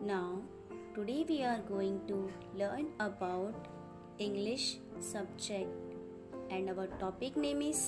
Now, today we are going to learn about English subject and our topic name is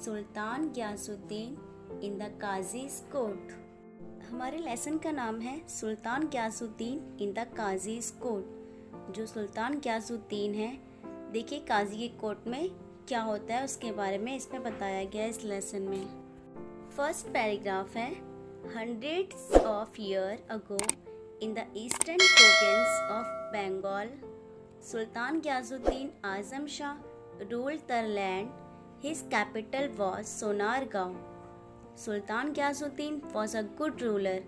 Sultan Ghiyasuddin in the Qazi's court. हमारे lesson का नाम है Sultan Ghiyasuddin in the Qazi's court. जो सुल्तान ग्यासुद्दीन है, देखिए काजी के कोर्ट में क्या होता है उसके बारे में इसमें बताया गया है इस लेसन में। फर्स्ट पैराग्राफ है, hundreds of years ago in the eastern province of Bengal, Sultan Ghiyasuddin Azam Shah ruled the land. His capital was Sonargaon. Sultan Ghiyasuddin was a good ruler.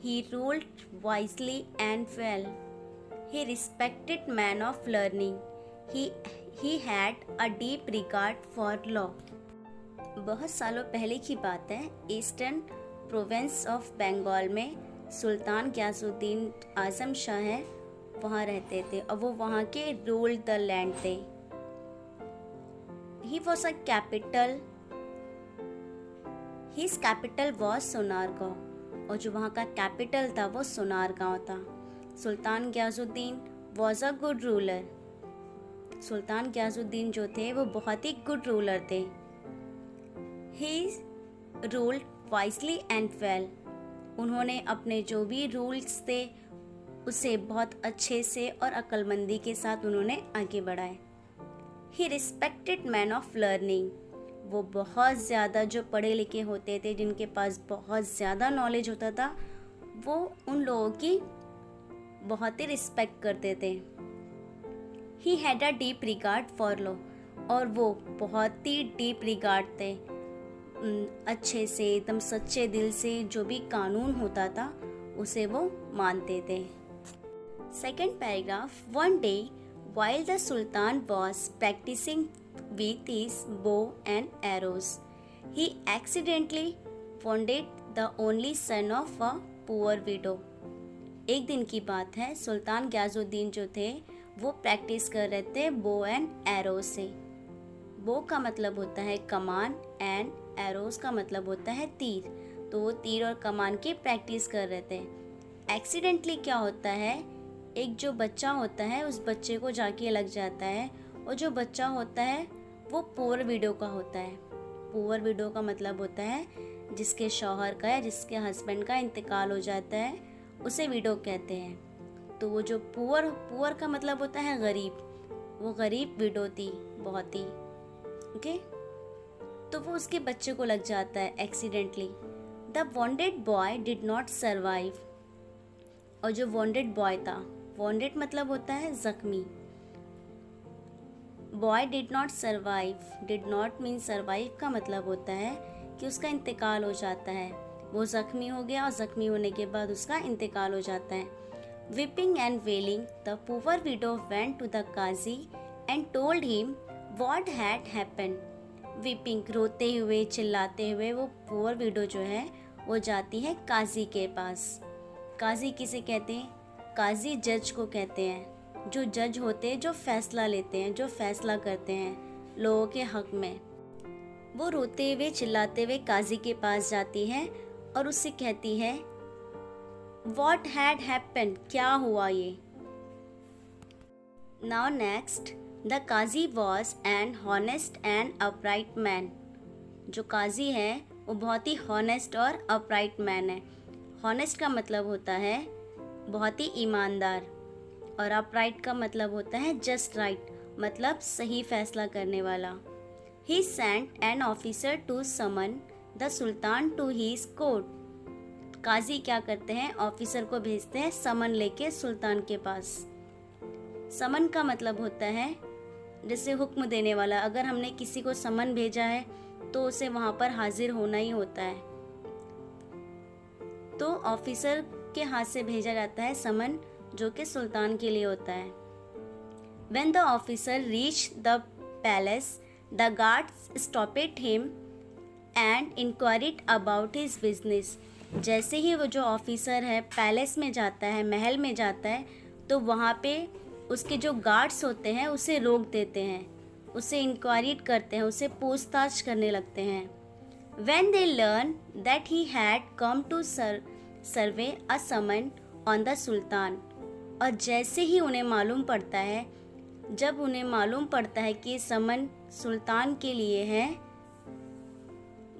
He ruled wisely and well. He respected men of learning. He had a deep regard for law. बहुत सालों पहले की बात है, eastern province of Bengal में सुल्तान ग्यासुद्दीन आजम शाह हैं, वहाँ रहते थे और वो वहाँ के रूल द लैंड थे। He was a capital, his capital was Sonargaon, और जो वहाँ का कैपिटल था वो सोनारगांव था। Sultan Ghiyasuddin was a good ruler. Sultan Ghiyasuddin जो थे वो बहुत ही गुड रूलर थे। He ruled wisely and well. उन्होंने अपने जो भी रूल्स थे उसे बहुत अच्छे से और अक्लमंदी के साथ उन्होंने आगे बढ़ाए। ही रिस्पेक्टेड मैन ऑफ लर्निंग। वो बहुत ज़्यादा जो पढ़े लिखे होते थे, जिनके पास बहुत ज़्यादा नॉलेज होता था, वो उन लोगों की बहुत ही रिस्पेक्ट करते थे। He had a deep regard for law. और वो बहुत ही डीप रिगार्ड थे, अच्छे से एकदम सच्चे दिल से जो भी कानून होता था उसे वो मानते थे। Second paragraph, one day while the Sultan was practicing with his bow and arrows, he accidentally wounded the only son of a poor widow. एक दिन की बात है, सुल्तान ग्यासुद्दीन जो थे वो प्रैक्टिस कर रहे थे बो एंड एरोज से। बो का मतलब होता है कमान एंड एरोज का मतलब होता है तीर। तो वो तीर और कमान की प्रैक्टिस कर रहे थे। एक्सीडेंटली क्या होता है, एक जो बच्चा होता है उस बच्चे को जाके लग जाता है, और जो बच्चा होता है वो पुअर विडो का होता है। पुअर विडो का मतलब होता है जिसके शौहर का या जिसके हस्बैंड का इंतकाल हो जाता है, उसे विडो कहते हैं। तो वो जो पुअर का मतलब होता है गरीब, वो गरीब विडो थी बहुत ही। ओके, तो वो उसके बच्चे को लग जाता है accidentally. The wounded boy did not survive. और जो वॉन्डेड बॉय था, वॉन्डेड मतलब होता है जख्मी। Boy did not survive, did not mean survive का मतलब होता है कि उसका इंतकाल हो जाता है। वो जख्मी हो गया और जख्मी होने के बाद उसका इंतकाल हो जाता है। Weeping and wailing the poor widow went to the qazi and told him what had happened. Weeping रोते हुए चिल्लाते हुए वो पुअर विडो जो है वो जाती है काजी के पास। काजी किसे कहते हैं? काजी जज को कहते हैं। जो जज होते हैं, जो फैसला लेते हैं, जो फैसला करते हैं लोगों के हक में। वो रोते हुए चिल्लाते हुए काजी के पास जाती है और उससे कहती है व्हाट हैड हैपेंड, क्या हुआ ये। Now next, the qazi was an honest and upright man. जो काजी है वो बहुत ही हॉनेस्ट और अपराइट मैन है। हॉनेस्ट का मतलब होता है बहुत ही ईमानदार, और अपराइट का मतलब होता है जस्ट राइट, मतलब सही फैसला करने वाला। He sent an officer to summon the sultan to his court. काजी क्या करते हैं, ऑफिसर को भेजते हैं समन लेके सुल्तान के पास। समन का मतलब होता है जैसे हुक्म देने वाला। अगर हमने किसी को समन भेजा है तो उसे वहाँ पर हाजिर होना ही होता है। तो ऑफिसर के हाथ से भेजा जाता है समन, जो कि सुल्तान के लिए होता है। When the officer reached the palace, the guards stopped him and inquired about his business. जैसे ही वो जो ऑफिसर है पैलेस में जाता है, महल में जाता है, तो वहाँ पे उसके जो गार्ड्स होते हैं उसे रोक देते हैं, उसे इंक्वायरी करते हैं, उसे पूछताछ करने लगते हैं। When they learned that he had come to survey a summon on the sultan. और जैसे ही उन्हें मालूम पड़ता है, जब उन्हें मालूम पड़ता है कि समन सुल्तान के लिए है,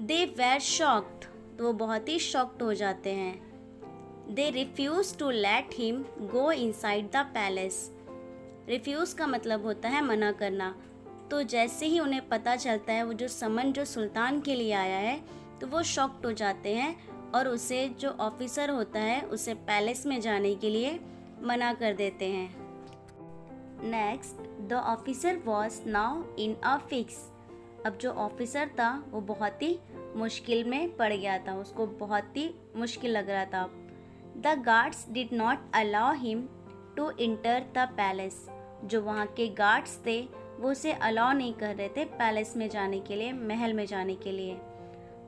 दे वेर शॉक्ड, तो वो बहुत ही शॉक्ड हो जाते हैं। They refuse to let him go inside the palace. Refuse का मतलब होता है मना करना। तो जैसे ही उन्हें पता चलता है वो जो समन जो सुल्तान के लिए आया है, तो वो शॉक्ड हो जाते हैं और उसे जो ऑफिसर होता है उसे पैलेस में जाने के लिए मना कर देते हैं। Next, the officer was now in a fix. अब जो ऑफिसर था वो बहुत ही मुश्किल में पड़ गया था, उसको बहुत ही मुश्किल लग रहा था। The guards did not allow him to enter the palace. जो वहाँ के गार्ड्स थे वो उसे अलाउ नहीं कर रहे थे पैलेस में जाने के लिए, महल में जाने के लिए।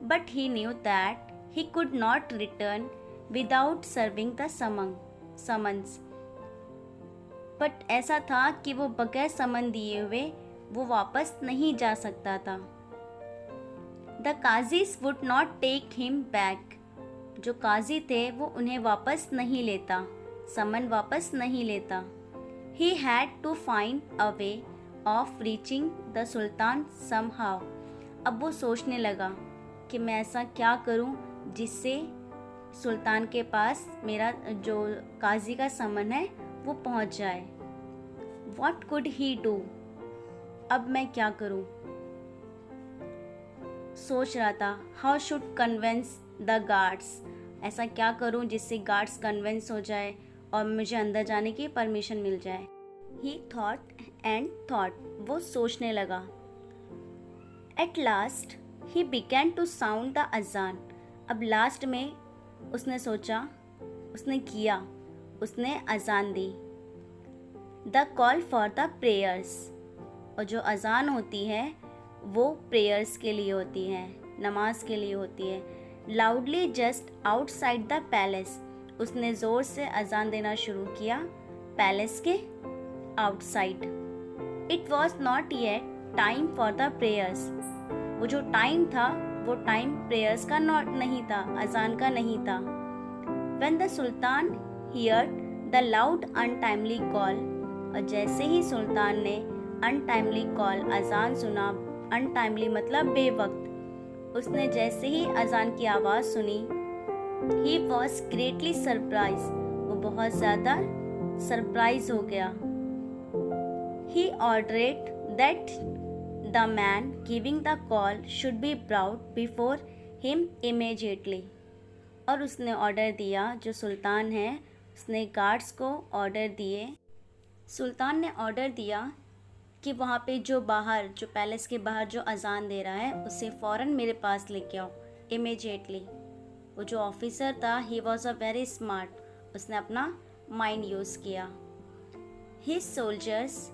But he knew that he could not return without serving the summons. But ऐसा था कि वो बगैर समन दिए हुए वो वापस नहीं जा सकता था। The qazis would not take him back. जो काजी थे वो उन्हें वापस नहीं लेता, समन वापस नहीं लेता। He had to find a way of reaching the Sultan somehow। अब वो सोचने लगा कि मैं ऐसा क्या करूं जिससे सुल्तान के पास मेरा जो काजी का समन है वो पहुंच जाए। What could he do? अब मैं क्या करूं? सोच रहा था How should convince the guards? ऐसा क्या करूं जिससे गार्ड्स कन्विंस हो जाए और मुझे अंदर जाने की परमिशन मिल जाए। He thought and thought, वो सोचने लगा। At last he began to sound the अजान। अब लास्ट में उसने सोचा, उसने अजान दी। The call for the prayers। और जो अजान होती है वो प्रेयर्स के लिए होती है, नमाज के लिए होती है। Loudly just outside the palace। उसने ज़ोर से अजान देना शुरू किया पैलेस के outside. It was not yet time for the prayers. वो जो टाइम था वो टाइम प्रेयर्स का नहीं था, अजान का नहीं था। When the Sultan heard the loud untimely call। और जैसे ही सुल्तान ने अनटाइमली कॉल, अजान सुना, अनटाइमली मतलब बेवक्त, उसने जैसे ही अजान की आवाज़ सुनी, He was greatly surprised। वो बहुत ज़्यादा सरप्राइज हो गया। He ordered that the man giving the call should be brought before him immediately। और उसने ऑर्डर दिया, जो सुल्तान है उसने गार्ड्स को ऑर्डर दिए, सुल्तान ने ऑर्डर दिया कि वहाँ पे जो पैलेस के बाहर जो अजान दे रहा है उसे फ़ौरन मेरे पास लेके आओ, इमीडिएटली। वो जो ऑफिसर था ही वॉज अ वेरी स्मार्ट, उसने अपना माइंड यूज़ किया। His soldiers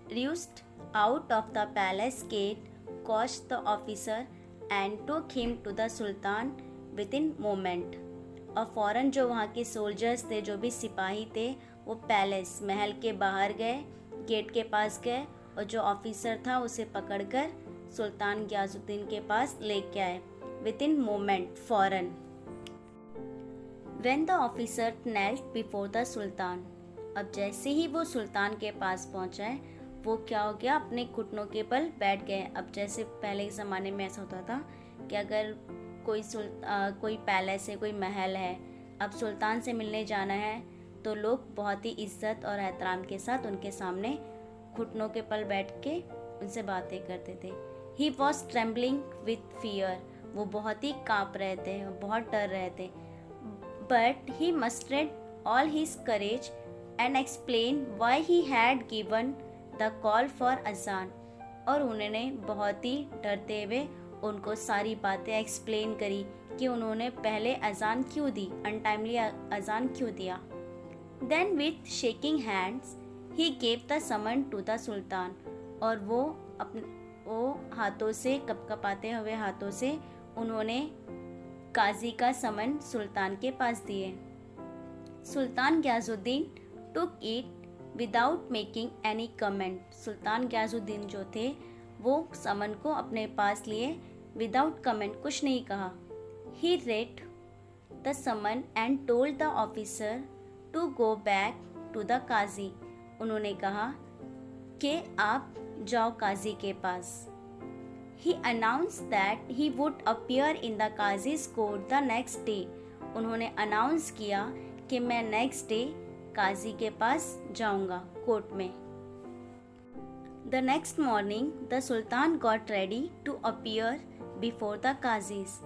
rushed out of the palace gate, caught the officer and took him to the sultan within moment। और फ़ौरन जो वहाँ के सोल्जर्स थे, जो भी सिपाही थे, वो पैलेस महल के बाहर गए, गेट के पास गए और जो ऑफिसर था उसे पकड़कर सुल्तान गियासुद्दीन के पास लेके आए, विदिन मोमेंट, फ़ौरन। When the officer knelt before the सुल्तान। अब जैसे ही वो सुल्तान के पास पहुँचा है, वो क्या हो गया, अपने घुटनों के बल बैठ गए। अब जैसे पहले के ज़माने में ऐसा होता था कि अगर कोई पैलेस है, कोई महल है, अब सुल्तान से मिलने जाना है तो लोग बहुत ही इज्जत और एहतराम के साथ उनके सामने घुटनों के पल बैठ के उनसे बातें करते थे। He was trembling with fear. वो बहुत ही काँप रहे थे, बहुत डर रहे थे। But he mustard all his courage and explain why he had given the call for अजान। और उन्होंने बहुत ही डरते हुए उनको सारी बातें एक्सप्लेन करी कि उन्होंने पहले अजान क्यों दी, अनटाइमली अजान क्यों दिया। Then with shaking hands he gave the summon to the sultan. और वो हाथों से, कपकपाते हुए हाथों से उन्होंने काजी का समन सुल्तान के पास दिए। सुल्तान Ghiyasuddin took it without making any comment. Sultan Ghiyasuddin जो थे वो समन को अपने पास लिए विदाउट कमेंट, कुछ नहीं कहा। He read the summon and told the officer to go back to the qazi. उन्होंने कहा कि आप जाओ काजी के पास। He announced that he would appear in the qazi's court the next day। उन्होंने अनाउंस किया कि मैं नेक्स्ट डे काजी के पास जाऊंगा कोर्ट में। The next morning the Sultan got ready to appear before the qazis.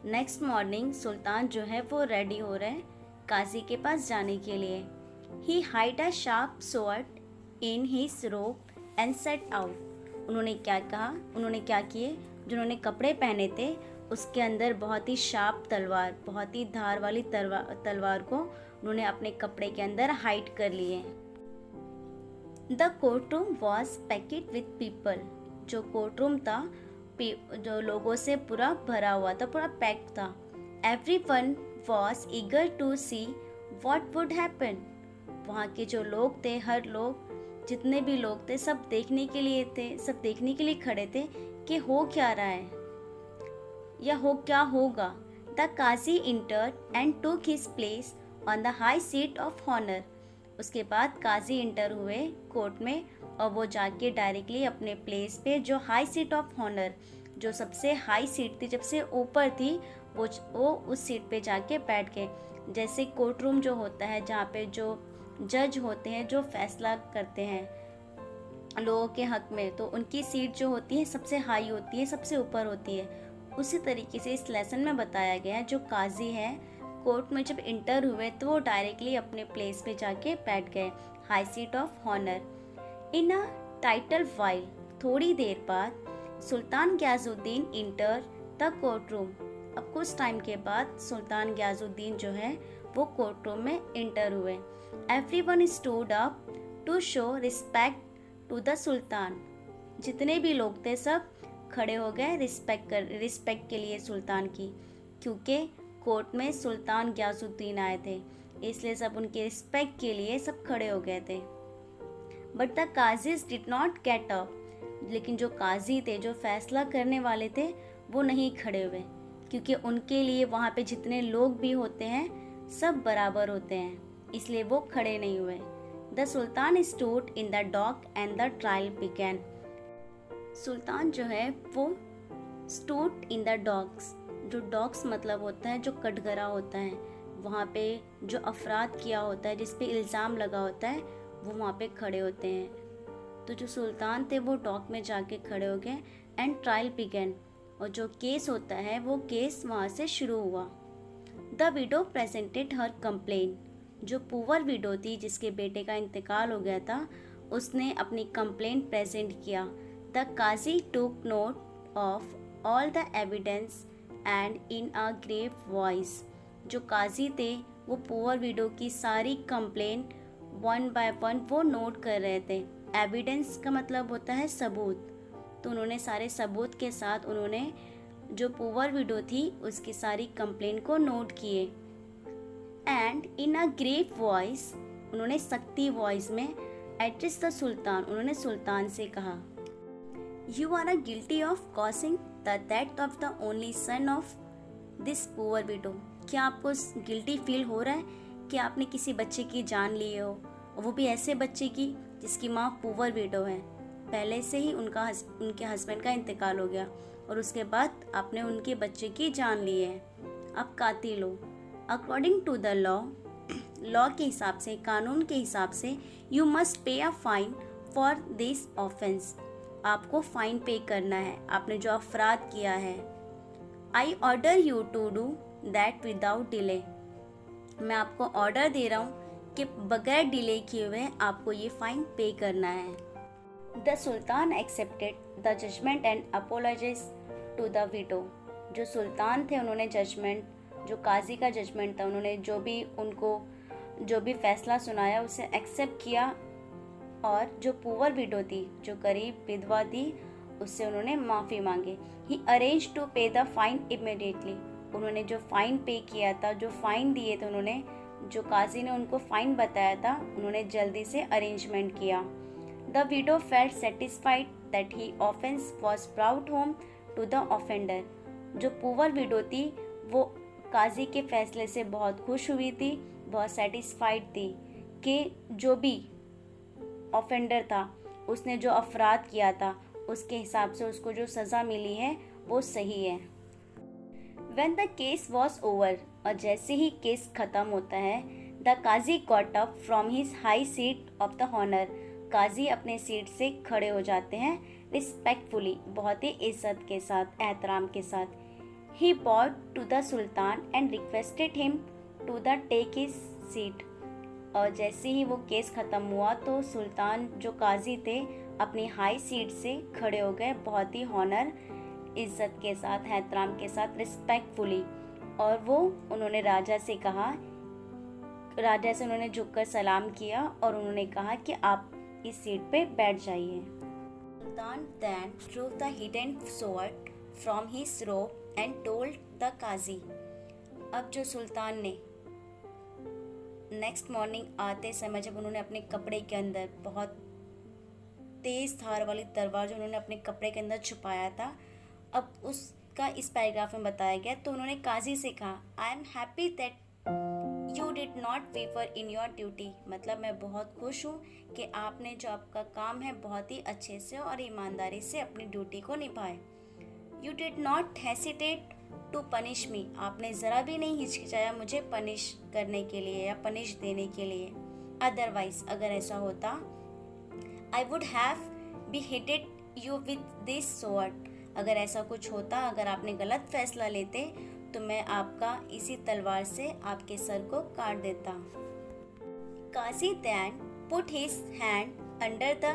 Next morning सुल्तान जो है वो रेडी हो रहे हैं काजी के पास जाने के लिए। He hid a sharp sword in his robe and set out। उन्होंने क्या कहा, उन्होंने क्या किए, जिन्होंने कपड़े पहने थे उसके अंदर बहुत ही शार्प तलवार, बहुत ही धार वाली तलवार को उन्होंने अपने कपड़े के अंदर हाइड कर लिए। The court room was packed with people. जो कोर्ट रूम था जो लोगों से पूरा भरा हुआ था, पूरा पैक था। Everyone was eager to see what would happen. वहाँ के जो लोग थे, हर लोग, जितने भी लोग थे, सब देखने के लिए थे, सब देखने के लिए खड़े थे कि हो क्या रहा है या हो क्या होगा। The qazi entered and took his place on the high seat of honour. उसके बाद काजी इंटर हुए कोर्ट में और वो जाके डायरेक्टली अपने प्लेस पे, जो हाई सीट ऑफ ऑनर, जो सबसे हाई सीट थी, सबसे ऊपर थी, वो उस सीट पे जाके बैठ गए। जैसे कोर्ट रूम जो होता है जहाँ पे जो जज होते हैं जो फैसला करते हैं लोगों के हक में, तो उनकी सीट जो होती है सबसे हाई होती है, सबसे ऊपर होती है। उसी तरीके से इस लेसन में बताया गया है जो काजी है कोर्ट में जब इंटर हुए तो वो डायरेक्टली अपने प्लेस पे जाके बैठ गए, high seat of honour. In a little while, थोड़ी देर बाद sultan Ghiyasuddin enter the court room. अब कुछ टाइम के बाद सुल्तान ग्याजुद्दीन जो है वो कोर्ट रूम में इंटर हुए। Everyone stood up to show respect to the सुल्तान। जितने भी लोग थे सब खड़े हो गए रिस्पेक्ट के लिए सुल्तान की, क्योंकि कोर्ट में सुल्तान ग्याजुद्दीन आए थे, इसलिए सब उनके रिस्पेक्ट के लिए सब खड़े हो गए थे। But the qazis did not get up. लेकिन जो काजी थे, जो फैसला करने वाले थे, वो नहीं खड़े हुए, क्योंकि उनके लिए वहाँ पे जितने लोग भी होते हैं सब बराबर होते हैं, इसलिए वो खड़े नहीं हुए। The sultan stood in the dock and the trial began. सुल्तान जो है वो स्टूड इन द डॉक्स। जो डॉक्स मतलब होता है जो कटघरा होता है, वहाँ पे जो अपराध किया होता है, जिस पे इल्ज़ाम लगा होता है, वो वहाँ पे खड़े होते हैं। तो जो सुल्तान थे वो डॉक में जाके खड़े हो गए एंड ट्रायल बिगैन। और जो केस होता है वो केस वहाँ से शुरू हुआ। The widow presented her complain. जो पुअर विडो थी जिसके बेटे का इंतकाल हो गया था, उसने अपनी कंप्लेंट प्रेजेंट किया। The qazi took note of all the evidence and in a grave voice. जो काजी थे वो पुअर विडो की सारी कंप्लेंट वन बाय वन वो नोट कर रहे थे। एविडेंस का मतलब होता है सबूत, तो उन्होंने सारे सबूत के साथ उन्होंने जो पुअर विडो थी उसकी सारी कंप्लेंट को नोट किए। And in a grave voice, उन्होंने सख्ती वॉइस में एड्रेस द सुल्तान, उन्होंने सुल्तान से कहा, you are a guilty of causing the death of the only son of this poor widow. क्या आपको गिल्टी फील हो रहा है कि आपने किसी बच्चे की जान ली हो, और वो भी ऐसे बच्चे की जिसकी माँ पुअर विडो है, पहले से ही उनके हस्बैंड का इंतकाल हो गया और उसके बाद आपने उनके बच्चे की जान ली है, आप कातिल हो। अकॉर्डिंग टू द लॉ के हिसाब से, कानून के हिसाब से, you must pay a fine for this offence. आपको फाइन पे करना है, आपने जो अपराध किया है। I order you to do that without delay. मैं आपको ऑर्डर दे रहा हूँ कि बगैर डिले किए हुए आपको ये फाइन पे करना है। The sultan accepted the judgement and apologise to the widow. जो सुल्तान थे उन्होंने जजमेंट, जो काजी का जजमेंट था, उन्होंने जो भी फैसला सुनाया उसे एक्सेप्ट किया, और जो पुअर विडो थी, जो गरीब विधवा थी, उससे उन्होंने माफ़ी मांगी। ही अरेंज टू पे द फाइन इमीडिएटली। उन्होंने जो फाइन पे किया था, जो फाइन दिए थे उन्होंने, जो काजी ने उनको फाइन बताया था, उन्होंने जल्दी से अरेंजमेंट किया। The widow felt satisfied that he offence was brought home to the offender. जो पुअर विडो थी वो काजी के फैसले से बहुत खुश हुई थी, बहुत सेटिस्फाइड थी कि जो भी ऑफेंडर था, उसने जो अपराध किया था, उसके हिसाब से उसको जो सज़ा मिली है वो सही है। When the case was over, और जैसे ही केस ख़त्म होता है, the qazi got up from his high seat of the honor, काजी अपने सीट से खड़े हो जाते हैं रिस्पेक्टफुली, बहुत ही इज्जत के साथ, एहतराम के साथ। He bowed to the Sultan and requested him to the take his seat, और जैसे ही वो केस ख़त्म हुआ तो सुल्तान जो काजी थे अपनी हाई सीट से खड़े हो गए, बहुत ही हॉनर, इज्जत के साथ, एहतराम के साथ, रिस्पेक्टफुली, और वो उन्होंने राजा से उन्होंने झुककर सलाम किया और उन्होंने कहा कि आप इस सीट पे बैठ जाइए। सुल्तान then drew the hidden sword from his robe and told the काजी। अब जो सुल्तान ने नेक्स्ट मॉर्निंग आते समय जब उन्होंने अपने कपड़े के अंदर बहुत तेज धार वाली तलवार जो उन्होंने अपने कपड़े के अंदर छुपाया था, अब उसका इस पैराग्राफ में बताया गया। तो उन्होंने काजी से कहा, I am happy that you did not waver in your duty, मतलब मैं बहुत खुश हूँ कि आपने जो आपका काम है बहुत ही अच्छे से और ईमानदारी से अपनी ड्यूटी को निभाए। You did not hesitate to punish me, आपने ज़रा भी नहीं हिचकिचाया मुझे पनिश करने के लिए या पनिश देने के लिए। अदरवाइज, अगर ऐसा होता, I would have beheaded you with this sword, अगर ऐसा कुछ होता, अगर आपने गलत फैसला लेते तो मैं आपका इसी तलवार से आपके सर को काट देता। काजी then put his hand under the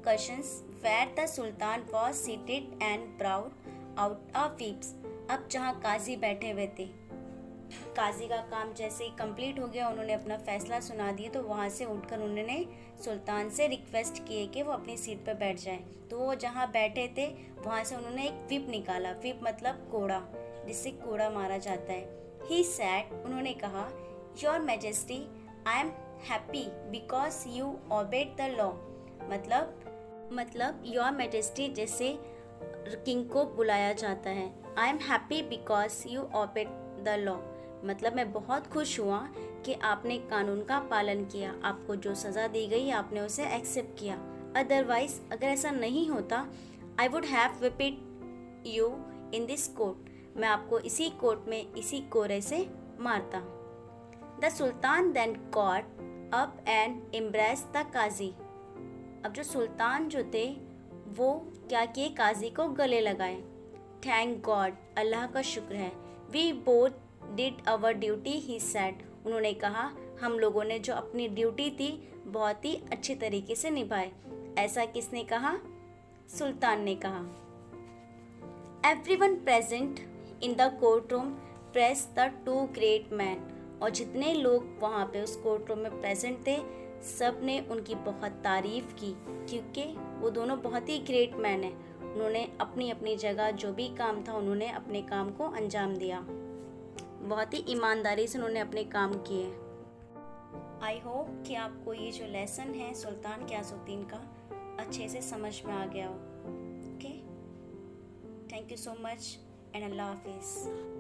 cushions where the sultan was seated and brought out a whip। अब जहाँ काजी बैठे हुए थे, काजी का काम जैसे ही कंप्लीट हो गया, उन्होंने अपना फैसला सुना दिया, तो वहाँ से उठकर उन्होंने सुल्तान से रिक्वेस्ट किए कि वो अपनी सीट पर बैठ जाएं। तो वो जहाँ बैठे थे वहाँ से उन्होंने एक व्हिप निकाला। व्हिप मतलब कोड़ा, जिससे कोड़ा मारा जाता है। ही सैड, उन्होंने कहा, your majesty, I am happy because you obeyed the law, मतलब योर मैजेस्टी जैसे किंग को बुलाया जाता है। I am happy because you obeyed the law, मतलब मैं बहुत खुश हुआ कि आपने कानून का पालन किया, आपको जो सज़ा दी गई आपने उसे एक्सेप्ट किया। अदरवाइज, अगर ऐसा नहीं होता, I would have whipped you in this court, मैं आपको इसी कोर्ट में इसी कोरे से मारता। The sultan then got up and embrace the qazi, अब जो सुल्तान जो थे वो क्या किए, काजी को गले लगाए। थैंक गॉड, अल्लाह का शुक्र है। We both did our duty, he said, उन्होंने कहा हम लोगों ने जो अपनी ड्यूटी थी बहुत ही अच्छी तरीके से निभाए। ऐसा किसने कहा? सुल्तान ने कहा। Everyone present in the court room press the two great man, और जितने लोग वहाँ पे उस कोर्ट रूम में प्रेजेंट थे सब ने उनकी बहुत तारीफ़ की, क्योंकि वो दोनों बहुत ही ग्रेट मैन हैं। उन्होंने अपनी अपनी जगह जो भी काम था उन्होंने अपने काम को अंजाम दिया, बहुत ही ईमानदारी से उन्होंने अपने काम किए। आई होप कि आपको ये जो लेसन है सुल्तान ग़ियासुद्दीन का अच्छे से समझ में आ गया हो। Okay, thank you so much and अल्लाह हाफिज़।